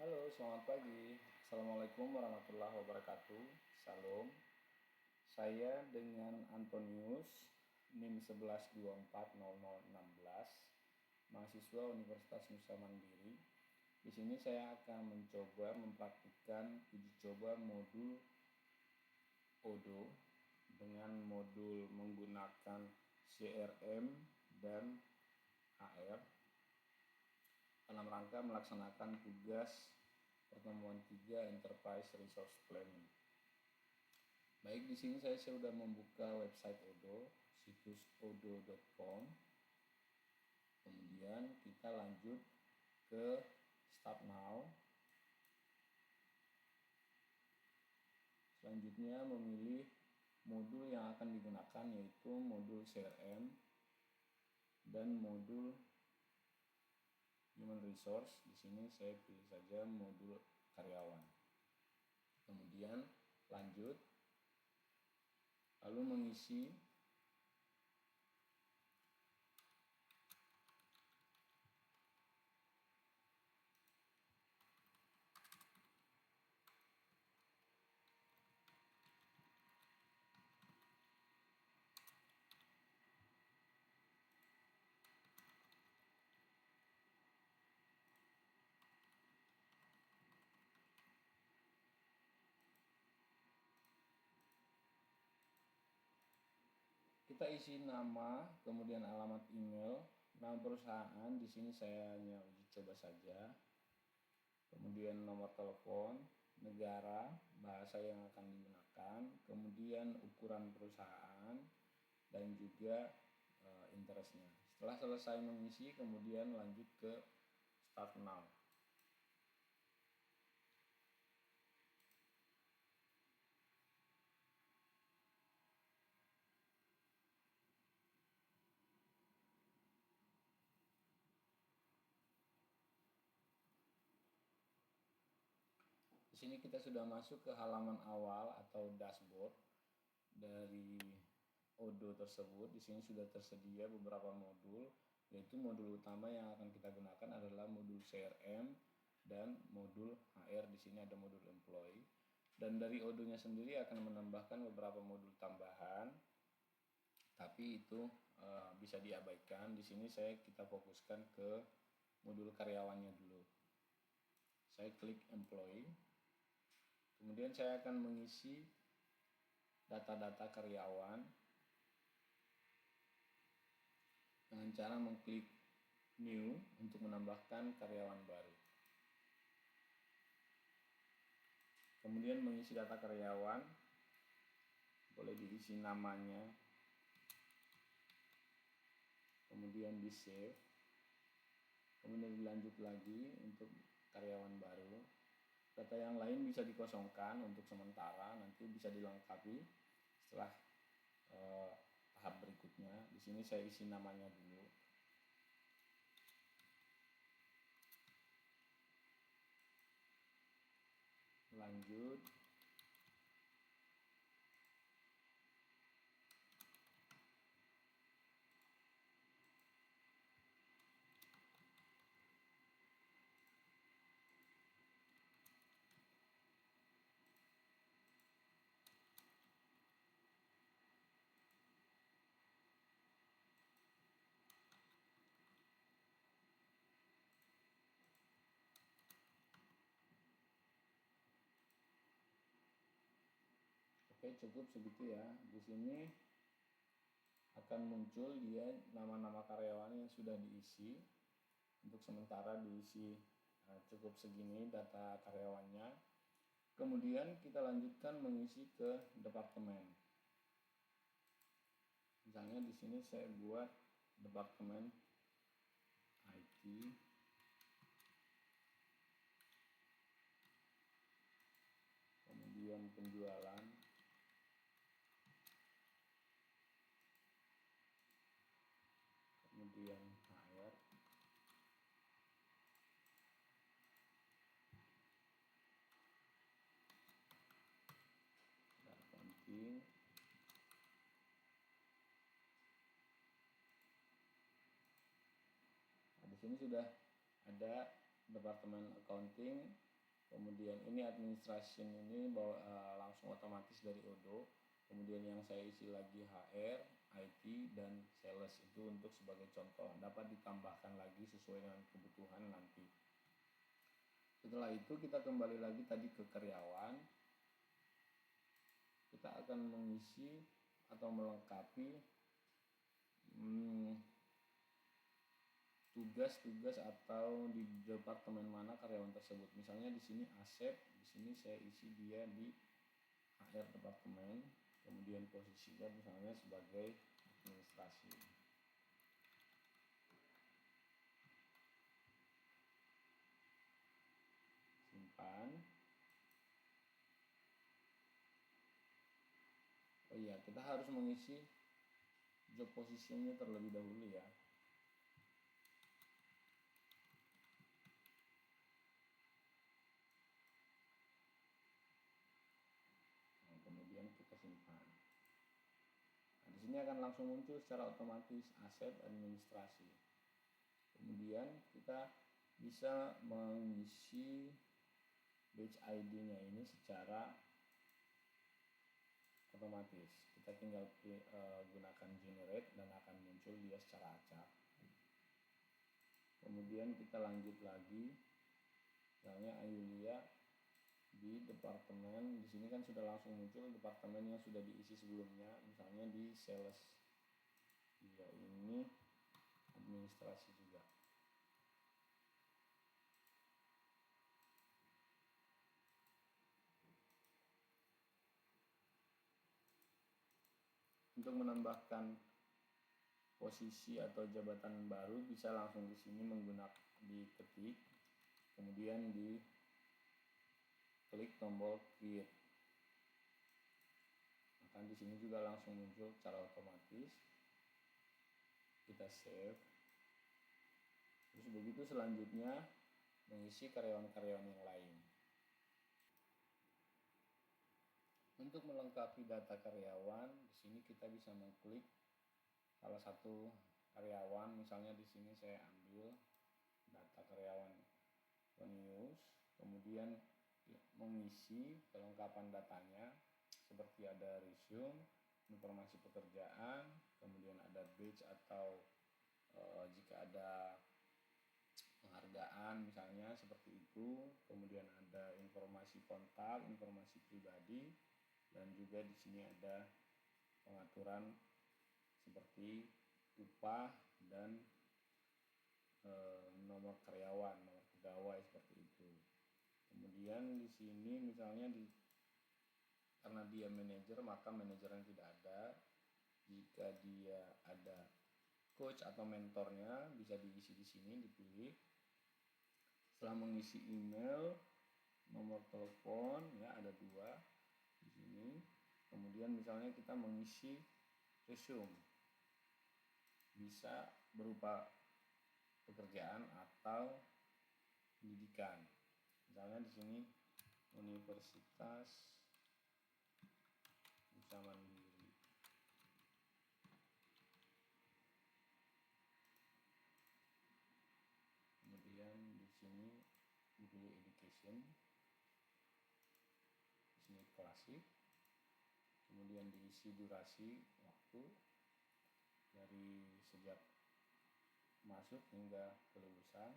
Halo, selamat pagi. Assalamualaikum warahmatullahi wabarakatuh. Salam. Saya dengan Antonius, NIM 11240016, mahasiswa Universitas Nusa Mandiri. Di sini saya akan mencoba mempraktikkan uji coba modul Odoo dengan modul menggunakan CRM dan HR dalam rangka melaksanakan tugas pertemuan 3 Enterprise Resource Planning. Baik, di sini saya sudah membuka website Odoo, situs odoo.com. Kemudian kita lanjut ke Start Now. Selanjutnya memilih modul yang akan digunakan, yaitu modul CRM dan modul Human Resource. Di sini saya pilih saja modul karyawan. Kemudian lanjut, lalu mengisi kita isi nama, kemudian alamat email, nama perusahaan. Di sini saya hanya uji coba saja. Kemudian nomor telepon, negara, bahasa yang akan digunakan, kemudian ukuran perusahaan, dan juga interestnya. Setelah selesai mengisi, kemudian lanjut ke Start Now. Di sini kita sudah masuk ke halaman awal atau dashboard dari Odoo tersebut. Di sini sudah tersedia beberapa modul, yaitu modul utama yang akan kita gunakan adalah modul CRM dan modul HR. Di sini ada modul employee. Dan dari Odoo-nya sendiri akan menambahkan beberapa modul tambahan, tapi itu bisa diabaikan. Di sini kita fokuskan ke modul karyawannya dulu. Saya klik employee. Kemudian saya akan mengisi data-data karyawan dengan cara mengklik new untuk menambahkan karyawan baru. Kemudian mengisi data karyawan, boleh diisi namanya, kemudian di save, kemudian dilanjut lagi untuk karyawan baru. Data yang lain bisa dikosongkan untuk sementara, nanti bisa dilengkapi setelah tahap berikutnya. Di sini saya isi namanya dulu. Lanjut. Oke, cukup segitu ya. Di sini akan muncul dia nama-nama karyawan yang sudah diisi. Untuk sementara diisi cukup segini data karyawannya. Kemudian kita lanjutkan mengisi ke departemen. Misalnya di sini saya buat departemen IT. Kemudian penjualan. Kemudian HR. Dan accounting. Nah, di sini sudah ada departemen accounting, Kemudian ini administration ini langsung otomatis dari Odoo. Kemudian yang saya isi lagi HR, IT, dan sales itu untuk sebagai contoh. Dapat ditambahkan lagi sesuai dengan kebutuhan nanti. Setelah itu kita kembali lagi tadi ke karyawan. Kita akan mengisi atau melengkapi tugas-tugas atau di departemen mana karyawan tersebut. Misalnya di sini Asep, di sini saya isi dia di HR departemen, kemudian posisinya misalnya sebagai administrasi. Simpan. Oh iya, kita harus mengisi job positionnya terlebih dahulu ya. Nah, kemudian kita simpan. Nah, di sini akan langsung muncul secara otomatis aset administrasi. Kemudian kita bisa mengisi batch ID-nya ini secara otomatis. Kita tinggal gunakan generate dan akan muncul dia secara acak. Kemudian kita lanjut lagi, misalnya Ayulia di departemen. Di sini kan sudah langsung muncul departemen yang sudah diisi sebelumnya, misalnya di sales. Dia ini administrasi juga. Untuk menambahkan posisi atau jabatan baru bisa langsung di sini menggunakan diketik, kemudian di klik tombol create. Maka di sini juga langsung muncul secara otomatis. Kita save. Terus begitu selanjutnya mengisi karyawan-karyawan yang lain. Untuk melengkapi data karyawan, di sini kita bisa mengklik salah satu karyawan. Misalnya di sini saya ambil data karyawan News, kemudian mengisi kelengkapan datanya seperti ada resume, informasi pekerjaan, kemudian ada badge atau jika ada penghargaan misalnya seperti itu, kemudian ada informasi kontak, informasi pribadi, dan juga di sini ada pengaturan seperti upah dan nomor karyawan, nomor pegawai seperti itu. Kemudian di sini misalnya karena dia manajer maka manajernya tidak ada. Jika dia ada coach atau mentornya bisa diisi di sini, dipilih. Setelah mengisi email, nomor telepon ya ada 2 di sini. Kemudian misalnya kita mengisi resume, bisa berupa pekerjaan atau pendidikan. Misalnya di sini Universitas Nusa Mandiri. Kemudian di sini dipilih education. Di sini klasik. Kemudian diisi durasi waktu dari sejak masuk hingga kelulusan.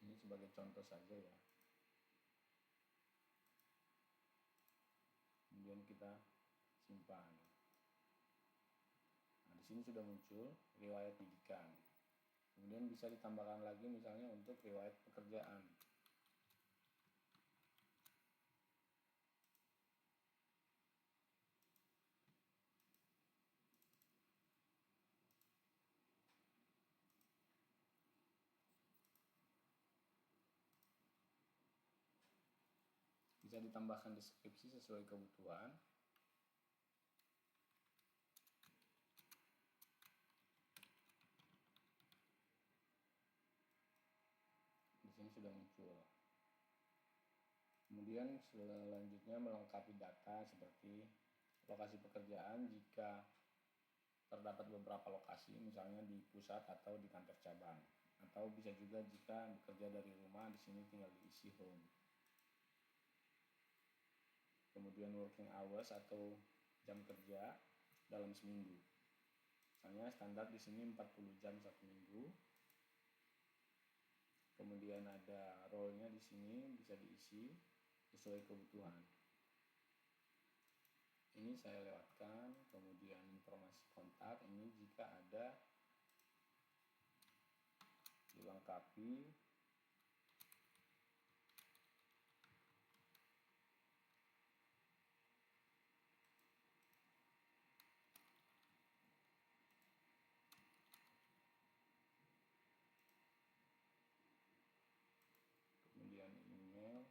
Ini sebagai contoh saja ya. Kemudian kita simpan. Nah, di sini sudah muncul riwayat pendidikan. Kemudian bisa ditambahkan lagi misalnya untuk riwayat pekerjaan. Bisa ditambahkan deskripsi sesuai kebutuhan. Di sini sudah muncul. Kemudian selanjutnya melengkapi data seperti lokasi pekerjaan jika terdapat beberapa lokasi, misalnya di pusat atau di kantor cabang. atau bisa juga jika bekerja dari rumah, di sini tinggal diisi home. Kemudian working hours atau jam kerja dalam seminggu. Misalnya standar di sini 40 jam satu minggu. Kemudian ada role-nya di sini bisa diisi sesuai kebutuhan. Ini saya lewatkan. Kemudian informasi kontak ini jika ada dilengkapi. Kemudian email.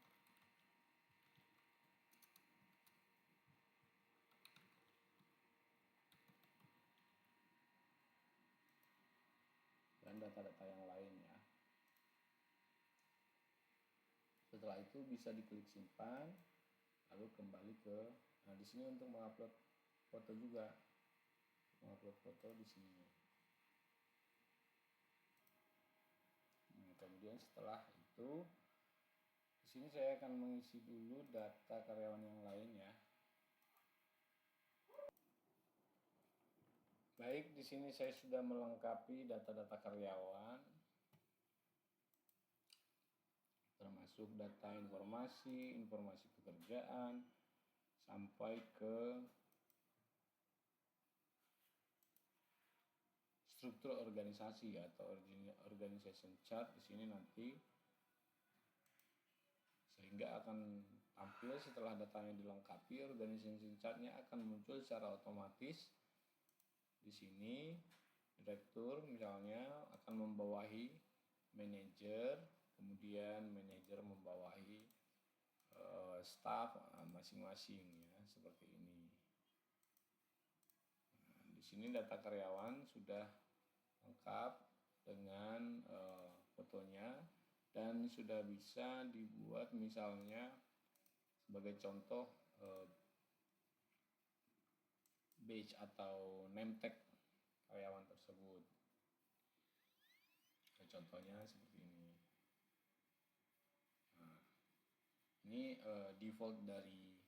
Dan data-data yang lain ya. Setelah itu bisa diklik simpan, lalu kembali ke, nah di sini untuk mengupload foto juga, mengupload foto di sini. Nah, kemudian setelah itu, di sini saya akan mengisi dulu data karyawan yang lain ya. Baik, di sini saya sudah melengkapi data-data karyawan, termasuk data informasi, informasi pekerjaan, sampai ke struktur organisasi atau organization chart di sini nanti, sehingga akan tampil setelah datanya dilengkapi, organization chart-nya akan muncul secara otomatis. Di sini direktur misalnya akan membawahi manajer, kemudian manajer membawahi staff masing-masing ya, seperti ini. Nah, di sini data karyawan sudah lengkap dengan fotonya dan sudah bisa dibuat misalnya sebagai contoh badge atau name tag karyawan tersebut. Contohnya seperti ini. Nah, ini default dari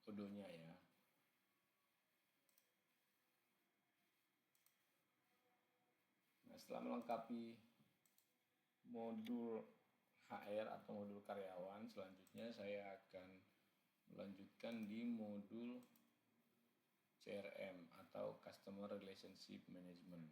Odoo-nya ya. Nah, setelah melengkapi modul HR atau modul karyawan, selanjutnya saya akan melanjutkan di modul CRM atau Customer Relationship Management.